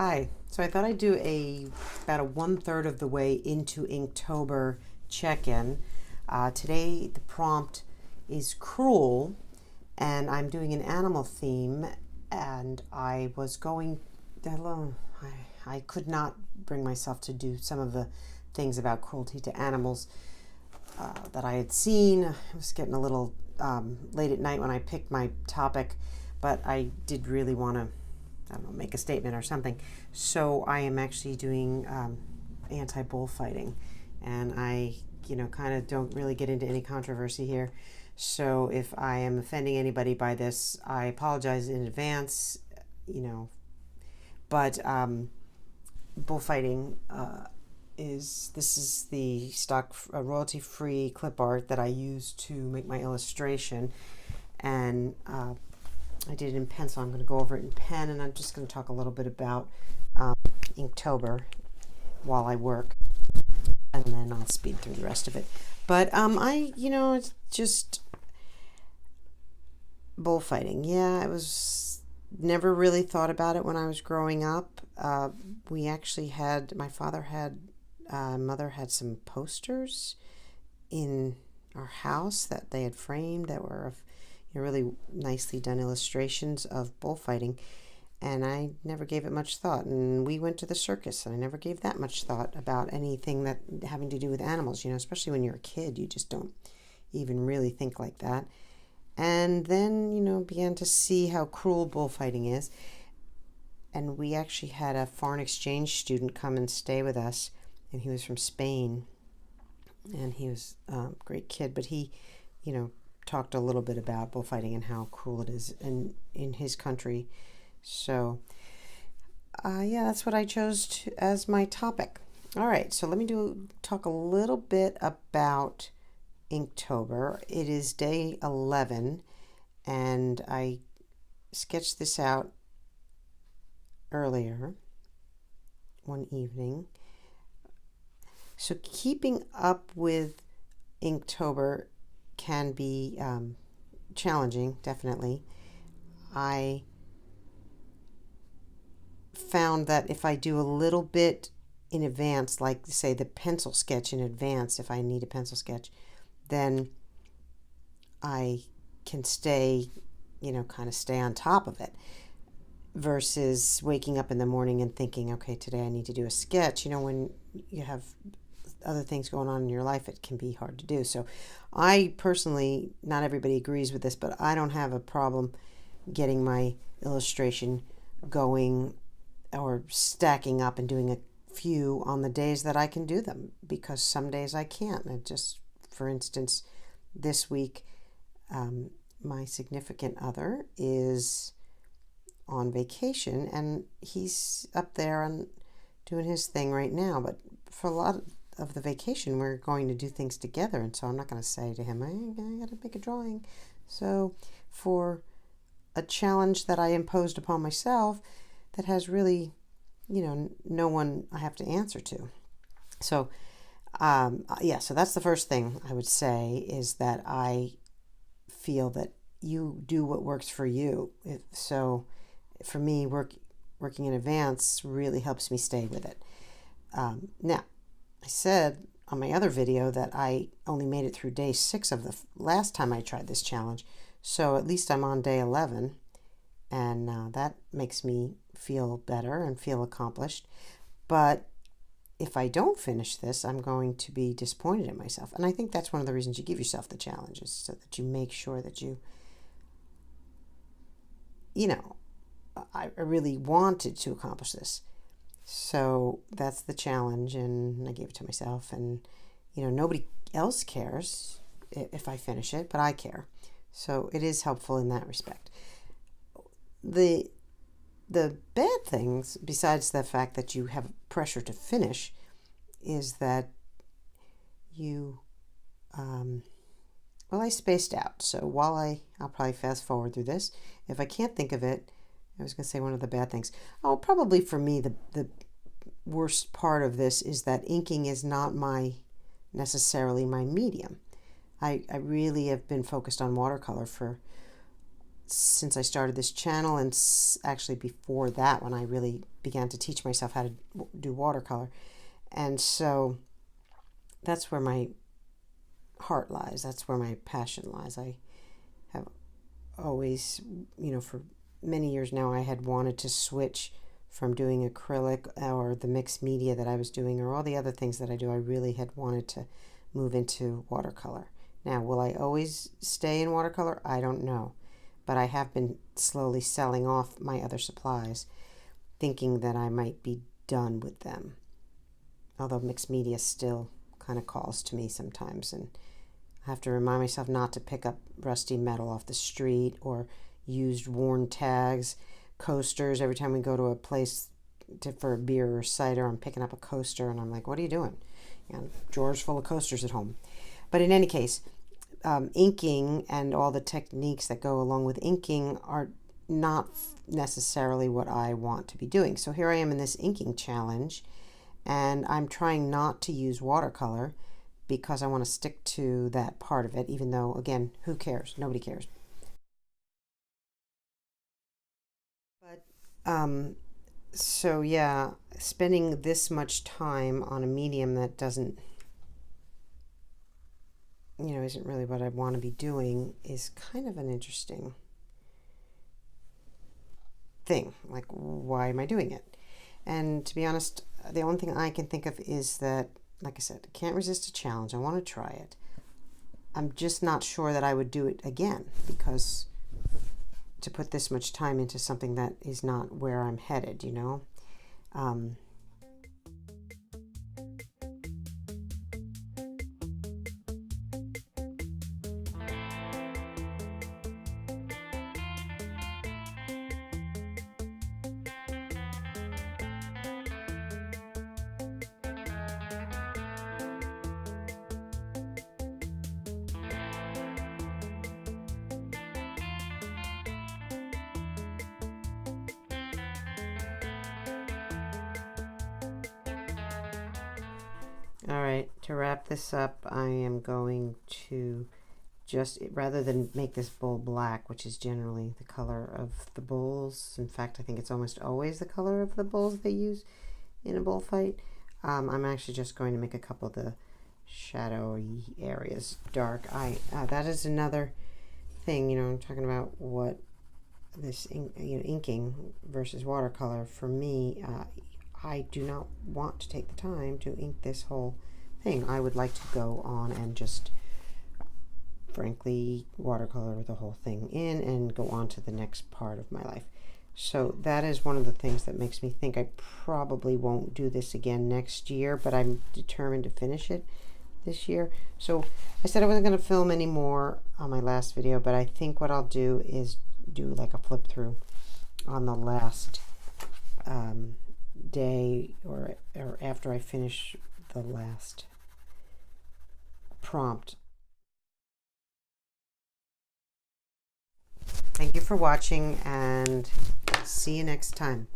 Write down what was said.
Hi, so I thought I'd do about a 1/3 of the way into Inktober check-in. Today the prompt is cruel, and I'm doing an animal theme, and I was going alone. I could not bring myself to do some of the things about cruelty to animals that I had seen. It was getting a little late at night when I picked my topic, but I did really want to, I don't know, make a statement or something. So I am actually doing anti-bullfighting, and I, kind of don't really get into any controversy here. So if I am offending anybody by this, I apologize in advance, but bullfighting this is the stock royalty-free clip art that I use to make my illustration, and I did it in pen, so I'm going to go over it in pen, and I'm just going to talk a little bit about Inktober while I work, and then I'll speed through the rest of it. But it's just bullfighting. Yeah, it was never really thought about it when I was growing up. We actually had, my father had, mother had some posters in our house that they had framed that were of really nicely done illustrations of bullfighting, and I never gave it much thought. And we went to the circus, and I never gave that much thought about anything that having to do with animals, especially when you're a kid, you just don't even really think like that. And then, began to see how cruel bullfighting is. And we actually had a foreign exchange student come and stay with us, and he was from Spain, and he was a great kid, but he, talked a little bit about bullfighting and how cruel it is in his country. So yeah, that's what I chose as my topic. All right, so let me talk a little bit about Inktober. It is day 11, and I sketched this out earlier one evening. So keeping up with Inktober can be challenging, definitely. I found that if I do a little bit in advance, like say the pencil sketch in advance, if I need a pencil sketch, then I can stay, kind of stay on top of it, versus waking up in the morning and thinking, okay, today I need to do a sketch. When you have other things going on in your life, it can be hard to do. So I personally, not everybody agrees with this, but I don't have a problem getting my illustration going or stacking up and doing a few on the days that I can do them, because some days I can't. And just, for instance, this week, my significant other is on vacation, and he's up there and doing his thing right now. But for a lot of the vacation, we're going to do things together, and so I'm not going to say to him, I got to make a drawing. So for a challenge that I imposed upon myself that has really, no one I have to answer to. So yeah, so that's the first thing I would say, is that I feel that you do what works for you. So for me, working in advance really helps me stay with it. Now, I said on my other video that I only made it through day 6 of the last time I tried this challenge. So at least I'm on day 11, and that makes me feel better and feel accomplished. But if I don't finish this, I'm going to be disappointed in myself. And I think that's one of the reasons you give yourself the challenges, so that you make sure that I really wanted to accomplish this. So that's the challenge, and I gave it to myself, and nobody else cares if I finish it, but I care. So it is helpful in that respect. The bad things, besides the fact that you have pressure to finish, is that you I spaced out. So while I'll probably fast forward through this. If I can't think of it, I was going to say one of the bad things. Oh, probably for me, the worst part of this is that inking is not necessarily my medium. I really have been focused on watercolor for since I started this channel, and actually before that, when I really began to teach myself how to do watercolor. And so that's where my heart lies. That's where my passion lies. I have always, you know, for many years now, I had wanted to switch from doing acrylic or the mixed media that I was doing, or all the other things that I do. I really had wanted to move into watercolor. Now, will I always stay in watercolor? I don't know. But I have been slowly selling off my other supplies, thinking that I might be done with them. Although mixed media still kind of calls to me sometimes, and I have to remind myself not to pick up rusty metal off the street or used worn tags, coasters. Every time we go to a place for a beer or cider, I'm picking up a coaster, and I'm like, what are you doing? You know, drawers full of coasters at home. But in any case, inking and all the techniques that go along with inking are not necessarily what I want to be doing. So here I am in this inking challenge, and I'm trying not to use watercolor because I want to stick to that part of it, even though, again, who cares? Nobody cares. But so yeah, spending this much time on a medium that doesn't, you know, isn't really what I want to be doing is kind of an interesting thing. Like, why am I doing it? And to be honest, the only thing I can think of is that, like I said, I can't resist a challenge. I want to try it. I'm just not sure that I would do it again, because to put this much time into something that is not where I'm headed, you know. All right, to wrap this up, I am going to just, rather than make this bowl black, which is generally the color of the bowls, in fact, I think it's almost always the color of the bowls they use in a bullfight, I'm actually just going to make a couple of the shadowy areas dark. That is another thing, you know, I'm talking about what this inking versus watercolor. For me, I do not want to take the time to ink this whole thing. I would like to go on and just, frankly, watercolor the whole thing in and go on to the next part of my life. So that is one of the things that makes me think I probably won't do this again next year, but I'm determined to finish it this year. So I said I wasn't going to film any more on my last video, but I think what I'll do is do like a flip through on the last day or after I finish the last prompt. Thank you for watching, and see you next time.